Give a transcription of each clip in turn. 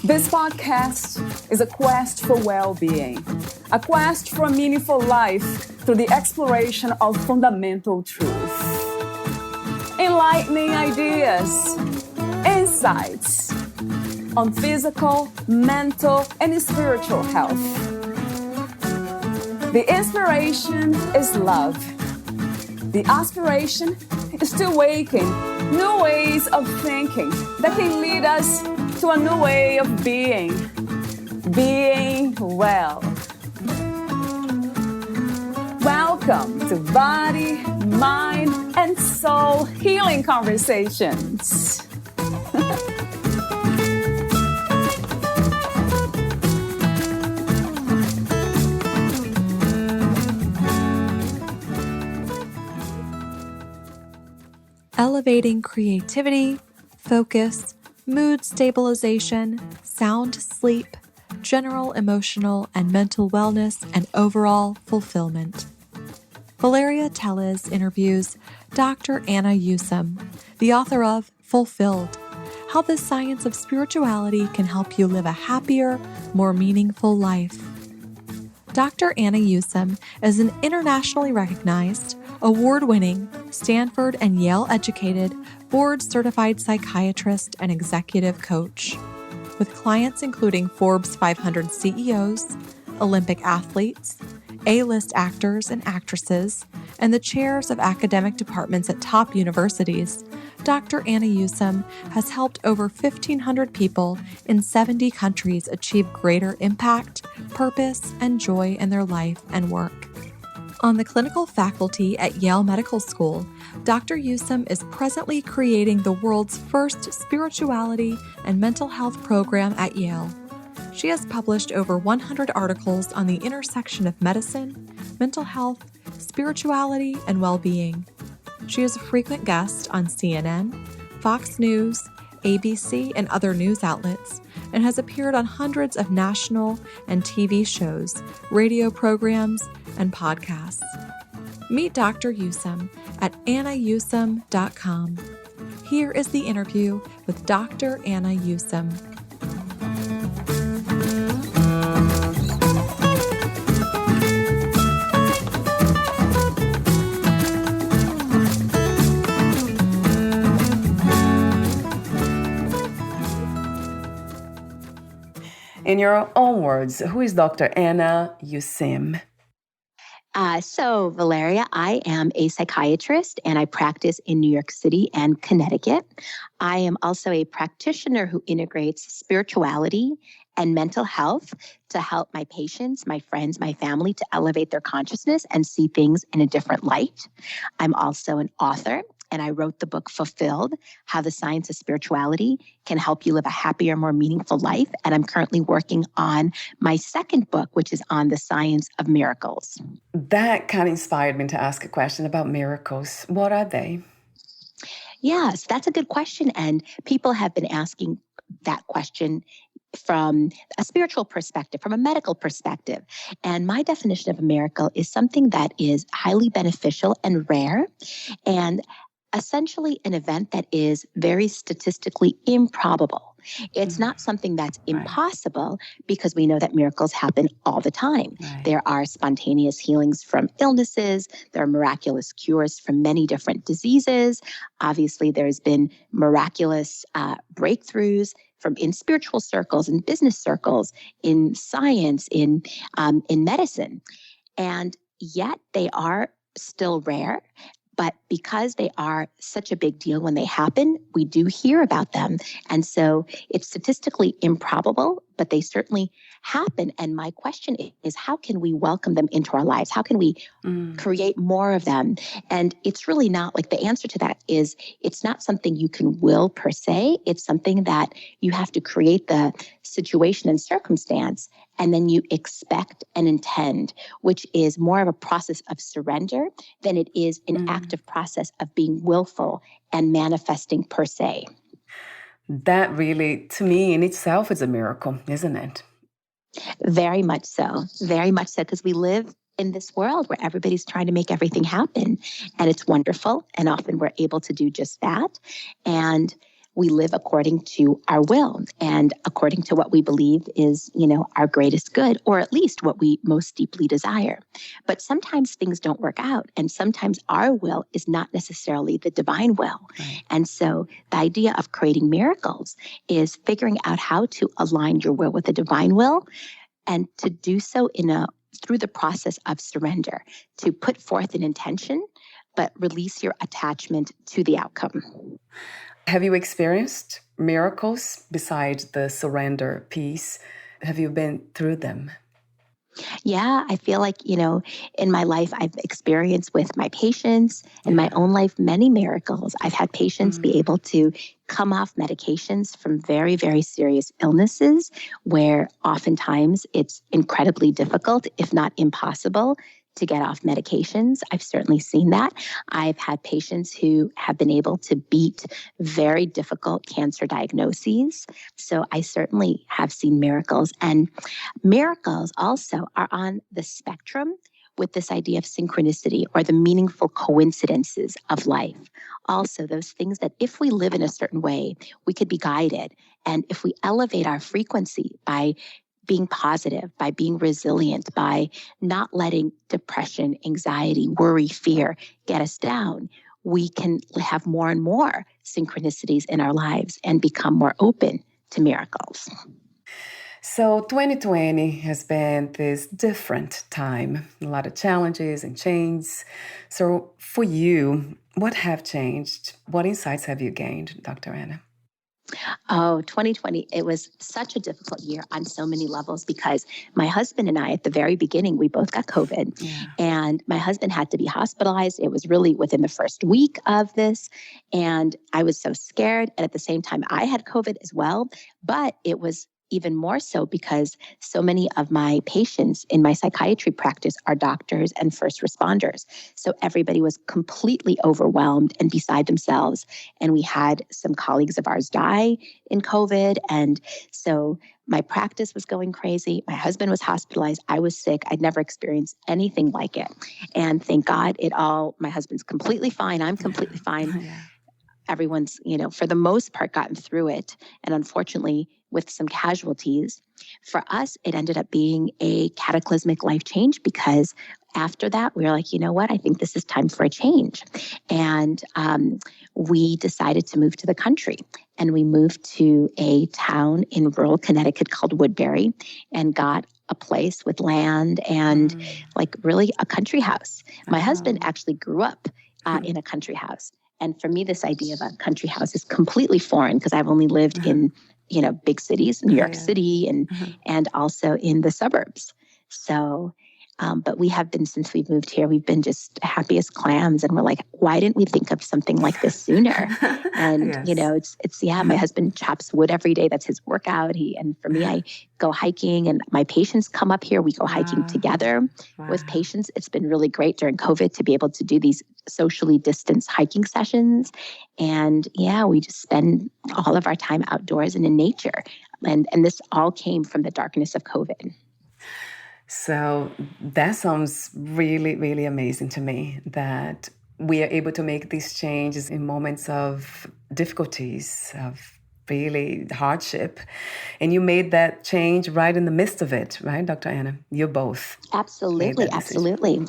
This podcast is a quest for well-being, a quest for a meaningful life through the exploration of fundamental truth. Enlightening ideas, insights on physical, mental, and spiritual health. The inspiration is love. The aspiration is to awaken new ways of thinking that can lead us to a new way of being well. Welcome to Body, Mind, and Soul Healing Conversations. Elevating creativity, focus, mood stabilization, sound sleep, general emotional and mental wellness, and overall fulfillment. Valeria Teles interviews Dr. Anna Usum, the author of Fulfilled: How the Science of Spirituality Can Help You Live a Happier, More Meaningful Life. Dr. Anna Usum is an internationally recognized, award-winning, Stanford and Yale-educated, board-certified psychiatrist and executive coach, with clients including Forbes 500 CEOs, Olympic athletes, A-list actors and actresses, and the chairs of academic departments at top universities. Dr. Anna Usum has helped over 1,500 people in 70 countries achieve greater impact, purpose, and joy in their life and work. On the clinical faculty at Yale Medical School, Dr. Usum is presently creating the world's first spirituality and mental health program at Yale. She has published over 100 articles on the intersection of medicine, mental health, spirituality, and well-being. She is a frequent guest on CNN, Fox News, ABC, and other news outlets, and has appeared on hundreds of national and TV shows, radio programs, and podcasts. Meet Dr. Usum at annausum.com. Here is the interview with Dr. Anna Usum. In your own words, who is Dr. Anna Usum? So, Valeria, I am a psychiatrist and I practice in New York City and Connecticut. I am also a practitioner who integrates spirituality and mental health to help my patients, my friends, my family to elevate their consciousness and see things in a different light. I'm also an author, and I wrote the book Fulfilled: How the Science of Spirituality Can Help You Live a Happier, More Meaningful Life. And I'm currently working on my second book, which is on the science of miracles. That kind of inspired me to ask a question about miracles. What are they? Yes, that's a good question. And people have been asking that question from a spiritual perspective, from a medical perspective. And my definition of a miracle is something that is highly beneficial and rare, and essentially an event that is very statistically improbable. It's not something that's impossible, because we know that miracles happen all the time. Right. There are spontaneous healings from illnesses. There are miraculous cures from many different diseases. Obviously, there's been miraculous breakthroughs in spiritual circles, in business circles, in science, in medicine. And yet they are still rare. But because they are such a big deal when they happen, we do hear about them. And so it's statistically improbable, but they certainly happen. And my question is, how can we welcome them into our lives? How can we create more of them? And it's really not, like, the answer to that is, it's not something you can will per se. It's something that you have to create the situation and circumstance, and then you expect and intend, which is more of a process of surrender than it is an active process of being willful and manifesting per se. That really, to me, in itself is a miracle, isn't it? Very much so. Very much so, because we live in this world where everybody's trying to make everything happen. And it's wonderful. And often we're able to do just that. And we live according to our will and according to what we believe is, our greatest good, or at least what we most deeply desire. But sometimes things don't work out, and sometimes our will is not necessarily the divine will. Right. And so the idea of creating miracles is figuring out how to align your will with the divine will, and to do so through the process of surrender, to put forth an intention, but release your attachment to the outcome. Have you experienced miracles besides the surrender piece? Have you been through them? Yeah, I feel like, in my life, I've experienced with my patients, in my own life, many miracles. I've had patients be able to come off medications from very, very serious illnesses, where oftentimes it's incredibly difficult, if not impossible, to get off medications. I've certainly seen that. I've had patients who have been able to beat very difficult cancer diagnoses. So I certainly have seen miracles. And miracles also are on the spectrum with this idea of synchronicity, or the meaningful coincidences of life. Also, those things that if we live in a certain way, we could be guided. And if we elevate our frequency by being positive, by being resilient, by not letting depression, anxiety, worry, fear get us down, we can have more and more synchronicities in our lives and become more open to miracles. So 2020 has been this different time, a lot of challenges and changes. So for you, what have changed? What insights have you gained, Dr. Anna? Oh, 2020, it was such a difficult year on so many levels, because my husband and I, at the very beginning, we both got COVID. Yeah. And my husband had to be hospitalized. It was really within the first week of this. And I was so scared. And at the same time, I had COVID as well. But it was even more so because so many of my patients in my psychiatry practice are doctors and first responders. So everybody was completely overwhelmed and beside themselves. And we had some colleagues of ours die in COVID. And so my practice was going crazy. My husband was hospitalized. I was sick. I'd never experienced anything like it. And thank God my husband's completely fine. I'm completely fine. Yeah. Everyone's, for the most part, gotten through it. And unfortunately, with some casualties, for us, it ended up being a cataclysmic life change, because after that, we were like, you know what? I think this is time for a change. And we decided to move to the country. And we moved to a town in rural Connecticut called Woodbury, and got a place with land and really a country house. My husband actually grew up in a country house. And for me, this idea of a country house is completely foreign, because I've only lived in, big cities, New York City, and also in the suburbs. So, but we have been, since we've moved here, we've been just happy as clams. And we're like, why didn't we think of something like this sooner? And, my husband chops wood every day. That's his workout. And for me, I go hiking, and my patients come up here. We go hiking together with patients. It's been really great during COVID to be able to do these socially distanced hiking sessions. And we just spend all of our time outdoors and in nature. And this all came from the darkness of COVID. So that sounds really, really amazing to me, that we are able to make these changes in moments of difficulties, of really hardship. And you made that change right in the midst of it, right, Dr. Anna? You both. Absolutely.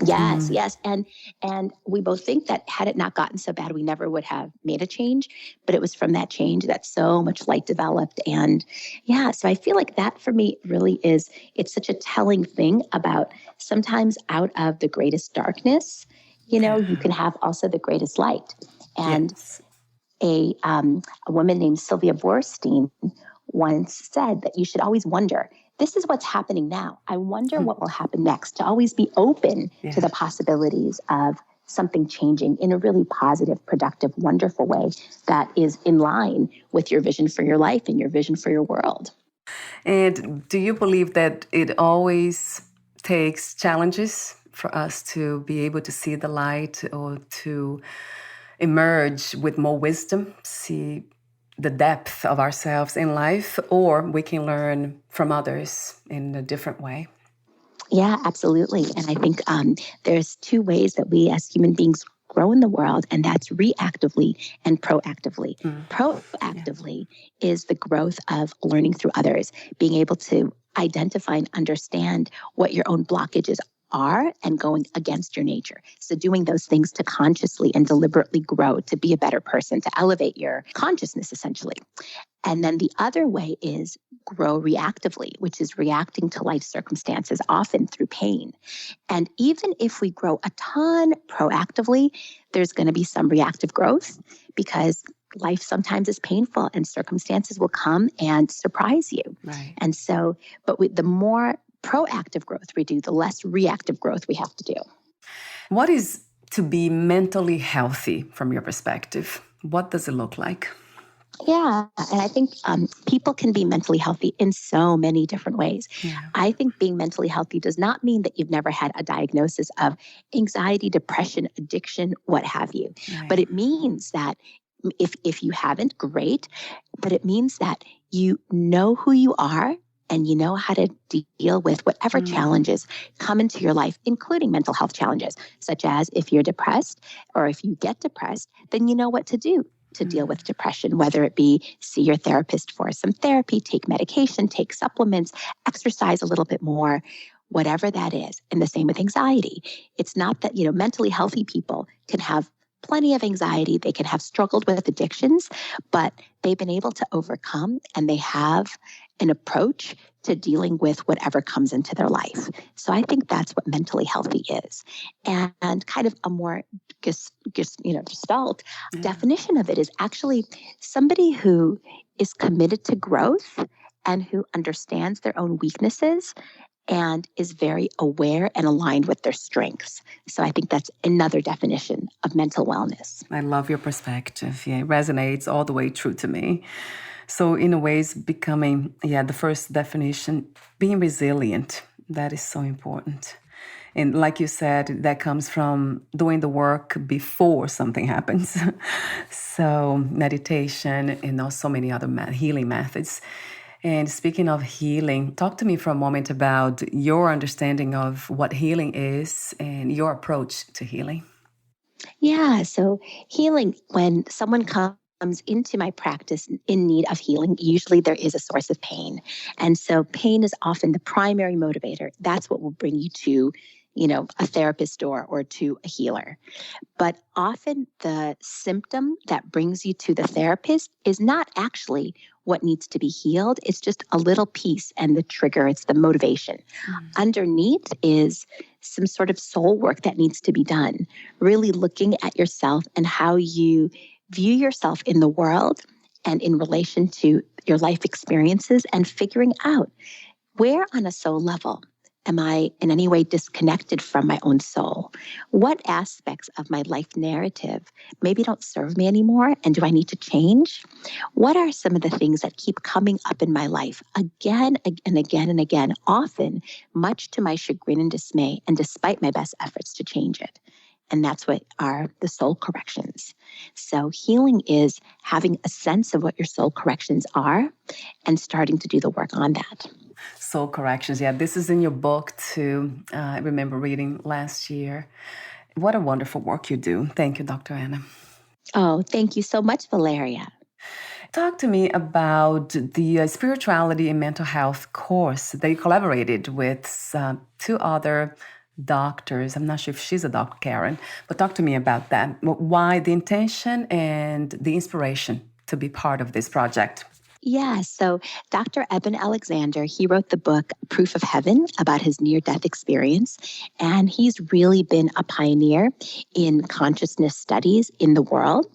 Yes. And we both think that had it not gotten so bad, we never would have made a change. But it was from that change that so much light developed. And so I feel like that for me really it's such a telling thing about sometimes out of the greatest darkness, you can have also the greatest light. And a woman named Sylvia Boorstein once said that you should always wonder, this is what's happening now. I wonder what will happen next. To always be open to the possibilities of something changing in a really positive, productive, wonderful way that is in line with your vision for your life and your vision for your world. And do you believe that it always takes challenges for us to be able to see the light, or to emerge with more wisdom, see the depth of ourselves in life, or we can learn from others in a different way? Yeah, absolutely. And I think there's two ways that we as human beings grow in the world, and that's reactively and proactively. Proactively is the growth of learning through others, being able to identify and understand what your own blockages are and going against your nature. So doing those things to consciously and deliberately grow, to be a better person, to elevate your consciousness, essentially. And then the other way is grow reactively, which is reacting to life circumstances, often through pain. And even if we grow a ton proactively, there's going to be some reactive growth because life sometimes is painful and circumstances will come and surprise you. Right. And so, but the more proactive growth we do, the less reactive growth we have to do. What is to be mentally healthy from your perspective? What does it look like? Yeah, and I think people can be mentally healthy in so many different ways. Yeah. I think being mentally healthy does not mean that you've never had a diagnosis of anxiety, depression, addiction, what have you. Right. But it means that if you haven't, great. But it means that you know who you are and you know how to deal with whatever challenges come into your life, including mental health challenges, such as if you're depressed or if you get depressed, then you know what to do to deal with depression, whether it be see your therapist for some therapy, take medication, take supplements, exercise a little bit more, whatever that is. And the same with anxiety. It's not that, mentally healthy people can have plenty of anxiety. They can have struggled with addictions, but they've been able to overcome and they have an approach to dealing with whatever comes into their life. So I think that's what mentally healthy is. And kind of a more gestalt definition of it is actually somebody who is committed to growth and who understands their own weaknesses and is very aware and aligned with their strengths. So I think that's another definition of mental wellness. I love your perspective. Yeah, it resonates all the way true to me. So in a way, it's becoming, the first definition, being resilient. That is so important. And like you said, that comes from doing the work before something happens. So meditation and also many other healing methods. And speaking of healing, talk to me for a moment about your understanding of what healing is and your approach to healing. Yeah, so healing, when someone comes into my practice in need of healing, usually there is a source of pain. And so pain is often the primary motivator. That's what will bring you to, a therapist or to a healer. But often the symptom that brings you to the therapist is not actually what needs to be healed. It's just a little piece and the trigger, it's the motivation. Underneath is some sort of soul work that needs to be done, really looking at yourself and how you view yourself in the world and in relation to your life experiences and figuring out where on a soul level am I in any way disconnected from my own soul? What aspects of my life narrative maybe don't serve me anymore? And do I need to change? What are some of the things that keep coming up in my life again and again and again, often much to my chagrin and dismay, and despite my best efforts to change it? And that's what are the soul corrections. So healing is having a sense of what your soul corrections are and starting to do the work on that. Soul corrections. Yeah, this is in your book too. I remember reading last year. What a wonderful work you do. Thank you, Dr. Anna. Oh, thank you so much, Valeria. Talk to me about the spirituality and mental health course that you collaborated with two other doctors. I'm not sure if she's a doctor, Karen, but talk to me about that. Why the intention and the inspiration to be part of this project? Yeah, so Dr. Eben Alexander, he wrote the book Proof of Heaven about his near-death experience, and he's really been a pioneer in consciousness studies in the world.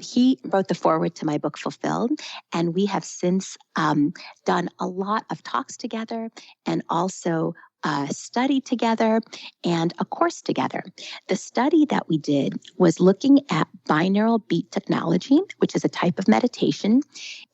He wrote the foreword to my book Fulfilled, and we have since done a lot of talks together and also a study together and a course together. The study that we did was looking at binaural beat technology, which is a type of meditation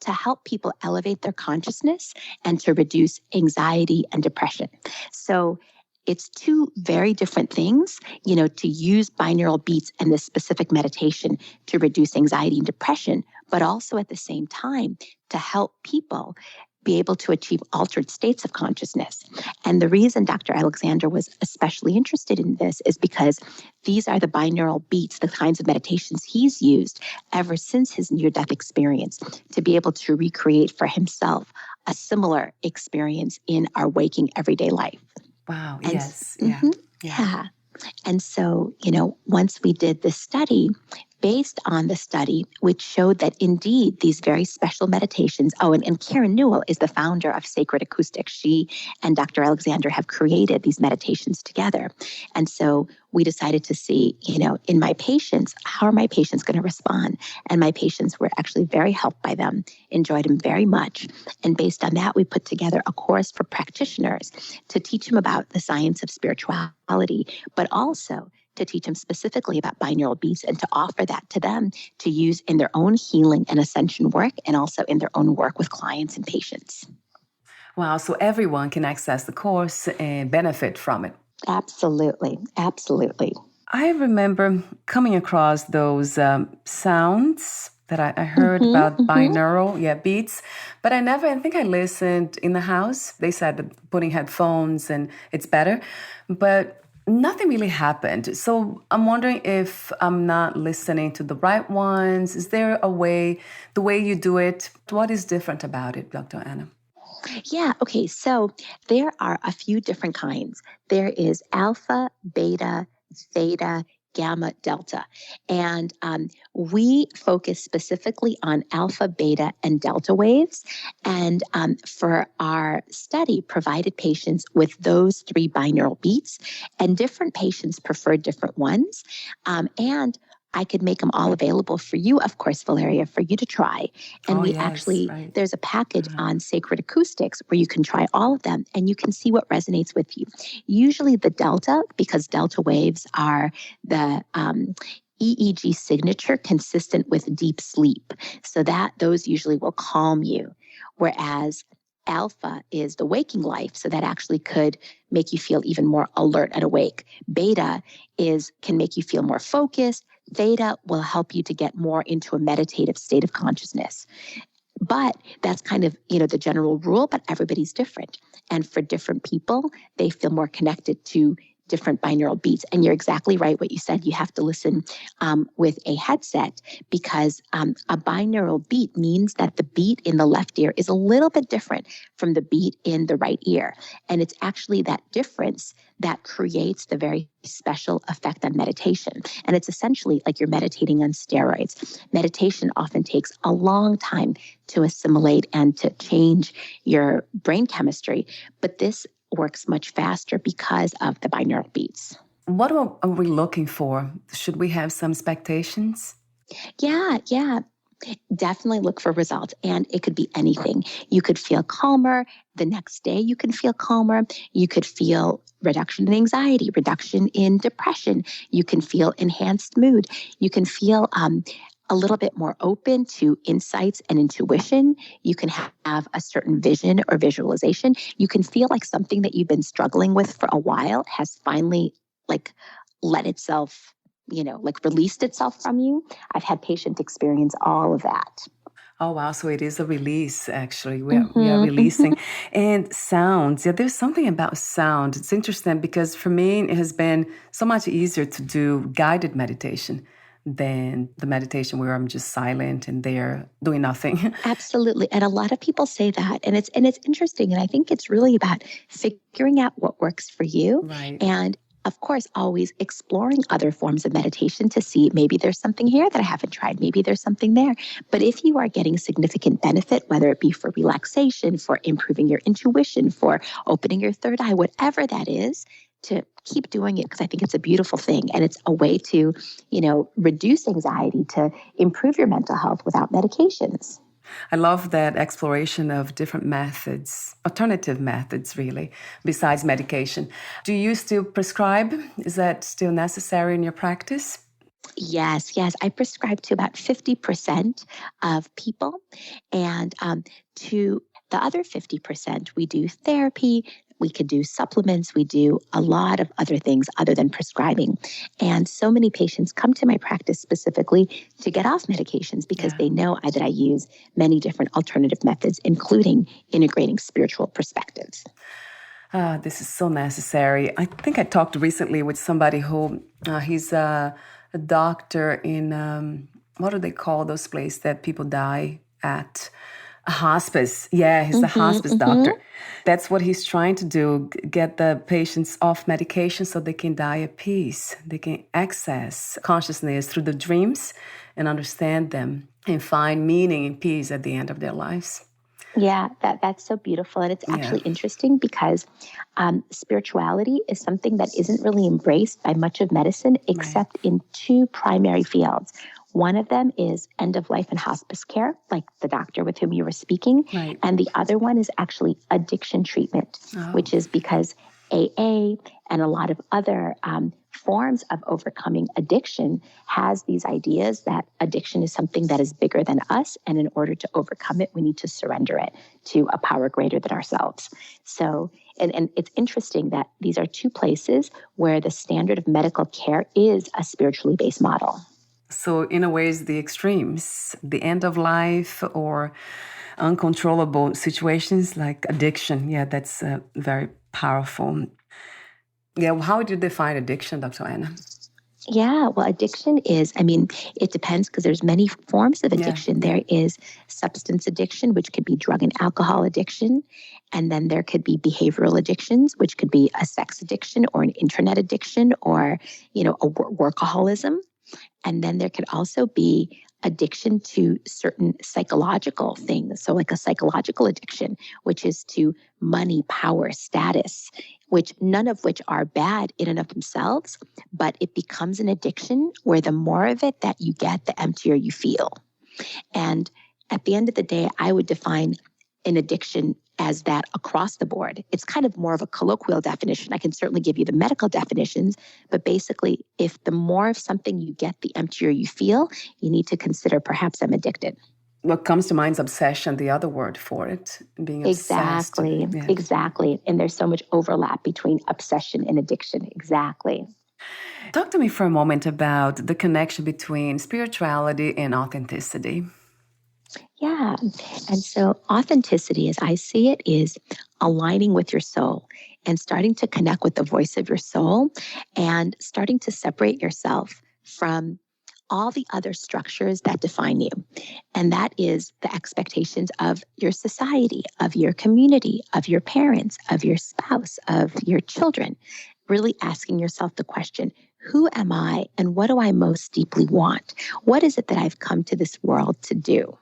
to help people elevate their consciousness and to reduce anxiety and depression. So it's two very different things, to use binaural beats and this specific meditation to reduce anxiety and depression, but also at the same time to help people be able to achieve altered states of consciousness. And the reason Dr. Alexander was especially interested in this is because these are the binaural beats, the kinds of meditations he's used ever since his near-death experience to be able to recreate for himself a similar experience in our waking everyday life. Wow, And, yes, yeah. yeah. And so, once we did this study, based on the study, which showed that indeed these very special meditations, and Karen Newell is the founder of Sacred Acoustics. She and Dr. Alexander have created these meditations together. And so we decided to see, in my patients, how are my patients going to respond? And my patients were actually very helped by them, enjoyed them very much. And based on that, we put together a course for practitioners to teach them about the science of spirituality, but also to teach them specifically about binaural beats and to offer that to them to use in their own healing and ascension work and also in their own work with clients and patients. Wow, so everyone can access the course and benefit from it. Absolutely, absolutely. I remember coming across those sounds that I heard about binaural beats, but I think I listened in the house. They said that putting headphones and it's better, but nothing really happened. So I'm wondering if I'm not listening to the right ones. Is there a way, the way you do it, what is different about it, Dr. Anna? Yeah, okay, so there are a few different kinds. There is alpha, beta, theta, gamma, delta. And we focus specifically on alpha, beta, and delta waves. And for our study, provided patients with those three binaural beats, and different patients preferred different ones. And I could make them all available for you, of course, Valeria, for you to try. And there's a package on Sacred Acoustics where you can try all of them and you can see what resonates with you. Usually the delta, because delta waves are the EEG signature consistent with deep sleep. So those usually will calm you. Whereas alpha is the waking life, so that actually could make you feel even more alert and awake. Beta can make you feel more focused. Theta will help you to get more into a meditative state of consciousness. But that's kind of, the general rule, but everybody's different. And for different people, they feel more connected to different binaural beats. And you're exactly right what you said. You have to listen with a headset because a binaural beat means that the beat in the left ear is a little bit different from the beat in the right ear. And it's actually that difference that creates the very special effect on meditation. And it's essentially like you're meditating on steroids. Meditation often takes a long time to assimilate and to change your brain chemistry. But this works much faster because of the binaural beats. What are we looking for? Should we have some expectations? Yeah. Definitely look for results. And it could be anything. You could feel calmer. The next day, you can feel calmer. You could feel reduction in anxiety, reduction in depression. You can feel enhanced mood. You can feel a little bit more open to insights and intuition. You can have a certain vision or visualization. You can feel like something that you've been struggling with for a while has finally let itself, released itself from you. I've had patients experience all of that. Oh, wow. So it is a release, actually. We are releasing. And sounds, there's something about sound. It's interesting because for me, it has been so much easier to do guided meditation than the meditation where I'm just silent and there doing nothing. Absolutely. And a lot of people say that. And it's interesting. And I think it's really about figuring out what works for you. Right. And of course, always exploring other forms of meditation to see maybe there's something here that I haven't tried. Maybe there's something there. But if you are getting significant benefit, whether it be for relaxation, for improving your intuition, for opening your third eye, whatever that is, to keep doing it because I think it's a beautiful thing. And it's a way to, reduce anxiety, to improve your mental health without medications. I love that exploration of different methods, alternative methods, really, besides medication. Do you still prescribe? Is that still necessary in your practice? Yes. I prescribe to about 50% of people. And to the other 50%, we do therapy, We could do supplements. We do a lot of other things other than prescribing. And so many patients come to my practice specifically to get off medications because they know that I use many different alternative methods, including integrating spiritual perspectives. This is so necessary. I think I talked recently with somebody who he's a doctor in, what do they call those places that people die at? A hospice. Yeah, he's a hospice doctor. That's what he's trying to do, get the patients off medication so they can die at peace. They can access consciousness through the dreams and understand them and find meaning and peace at the end of their lives. Yeah, that's so beautiful. And it's actually interesting because spirituality is something that isn't really embraced by much of medicine except in two primary fields. One of them is end-of-life and hospice care, like the doctor with whom you were speaking. And the other one is actually addiction treatment, which is because AA and a lot of other forms of overcoming addiction has these ideas that addiction is something that is bigger than us. And in order to overcome it, we need to surrender it to a power greater than ourselves. So, and it's interesting that these are two places where the standard of medical care is a spiritually based model. So in a way, it's the extremes, the end of life or uncontrollable situations like addiction. Yeah, that's very powerful. Yeah, how would you define addiction, Dr. Anna? Yeah, well, addiction is, it depends because there's many forms of addiction. There is substance addiction, which could be drug and alcohol addiction. And then there could be behavioral addictions, which could be a sex addiction or an internet addiction or, a workaholism. And then there could also be addiction to certain psychological things. So like a psychological addiction, which is to money, power, status, which none of which are bad in and of themselves, but it becomes an addiction where the more of it that you get, the emptier you feel. And at the end of the day, I would define an addiction as that across the board. It's kind of more of a colloquial definition. I can certainly give you the medical definitions, but basically, if the more of something you get, the emptier you feel, you need to consider perhaps I'm addicted. What comes to mind is obsession, the other word for it, being obsessed. Exactly. And there's so much overlap between obsession and addiction. Exactly. Talk to me for a moment about the connection between spirituality and authenticity. Yeah. And so authenticity, as I see it, is aligning with your soul and starting to connect with the voice of your soul and starting to separate yourself from all the other structures that define you. And that is the expectations of your society, of your community, of your parents, of your spouse, of your children. Really asking yourself the question, who am I and what do I most deeply want? What is it that I've come to this world to do?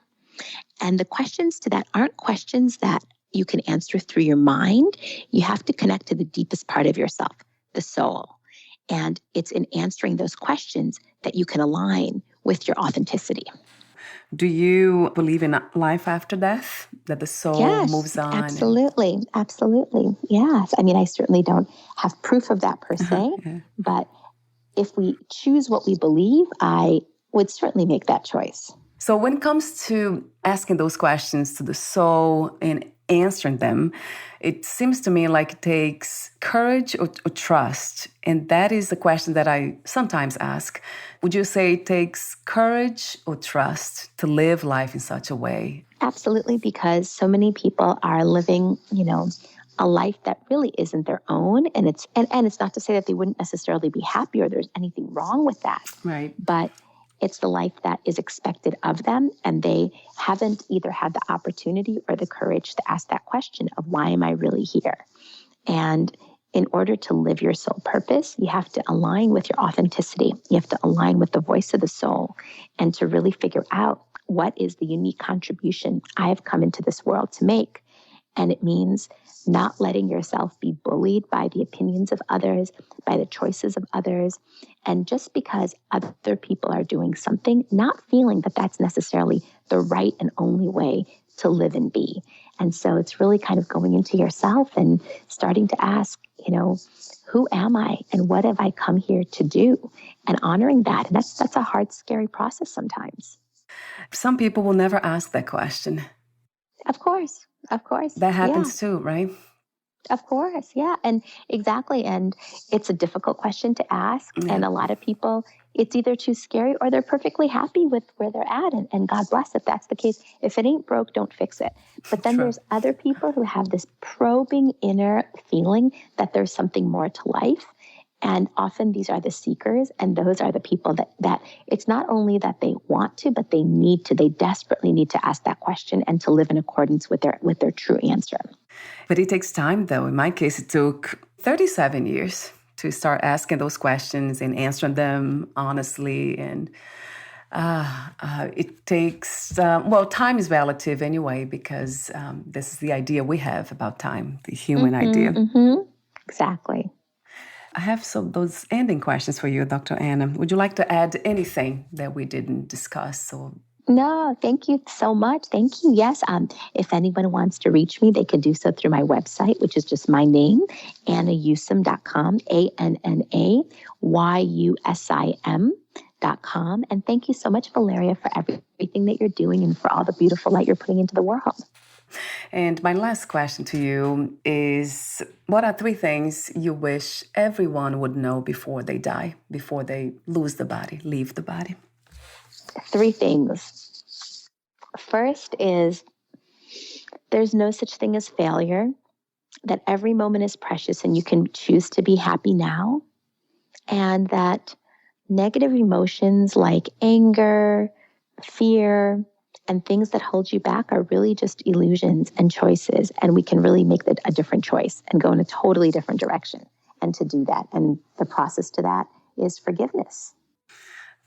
And the questions to that aren't questions that you can answer through your mind. You have to connect to the deepest part of yourself, the soul. And it's in answering those questions that you can align with your authenticity. Do you believe in life after death, that the soul moves on? Absolutely. Absolutely. Yes. I certainly don't have proof of that per se, but if we choose what we believe, I would certainly make that choice. So when it comes to asking those questions to the soul and answering them, it seems to me like it takes courage or trust. And that is the question that I sometimes ask. Would you say it takes courage or trust to live life in such a way? Absolutely, because so many people are living, a life that really isn't their own. And it's not to say that they wouldn't necessarily be happy or there's anything wrong with that. Right. But it's the life that is expected of them, and they haven't either had the opportunity or the courage to ask that question of why am I really here? And in order to live your soul purpose, you have to align with your authenticity. You have to align with the voice of the soul and to really figure out what is the unique contribution I have come into this world to make. And it means not letting yourself be bullied by the opinions of others, by the choices of others. And just because other people are doing something, not feeling that that's necessarily the right and only way to live and be. And so it's really kind of going into yourself and starting to ask, who am I and what have I come here to do? And honoring that. And that's a hard, scary process sometimes. Some people will never ask that question. Of course. That happens too, right? Of course, yeah, and exactly. And it's a difficult question to ask. Yeah. And a lot of people, it's either too scary or they're perfectly happy with where they're at. And God bless if that's the case. If it ain't broke, don't fix it. But then True. there's other people who have this probing inner feeling that there's something more to life. And often these are the seekers, and those are the people that it's not only that they want to, but they need to. They desperately need to ask that question and to live in accordance with their true answer. But it takes time, though. In my case, it took 37 years to start asking those questions and answering them honestly. And it takes, time is relative anyway, because this is the idea we have about time, the human idea. Mm-hmm. Exactly. I have those ending questions for you, Dr. Anna. Would you like to add anything that we didn't discuss? Or No, thank you so much. Thank you. Yes, if anyone wants to reach me, they can do so through my website, which is just my name, AnnaUsim.com, AnnaYusim.com. And thank you so much, Valeria, for everything that you're doing and for all the beautiful light you're putting into the world. And my last question to you is, what are 3 things you wish everyone would know before they die, before they lose the body, leave the body? 3 things. First is there's no such thing as failure, that every moment is precious and you can choose to be happy now, and that negative emotions like anger, fear, and things that hold you back are really just illusions and choices, and we can really make a different choice and go in a totally different direction. And to do that, and the process to that is forgiveness.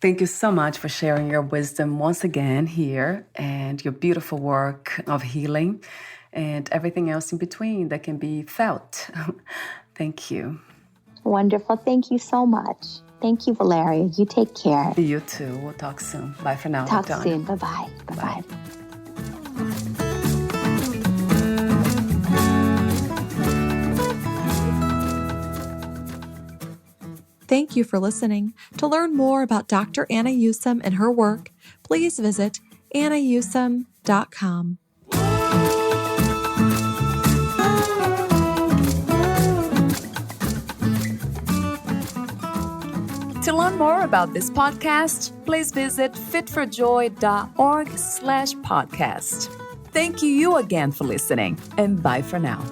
Thank you so much for sharing your wisdom once again here, and your beautiful work of healing and everything else in between that can be felt. Thank you. Wonderful. Thank you so much. Thank you, Valeria. You take care. You too. We'll talk soon. Bye for now. Talk Dr. soon. Bye-bye. Bye-bye. Thank you for listening. To learn more about Dr. Anna Usum and her work, please visit AnnaUsum.com. To learn more about this podcast, please visit fitforjoy.org/podcast. Thank you again for listening, and bye for now.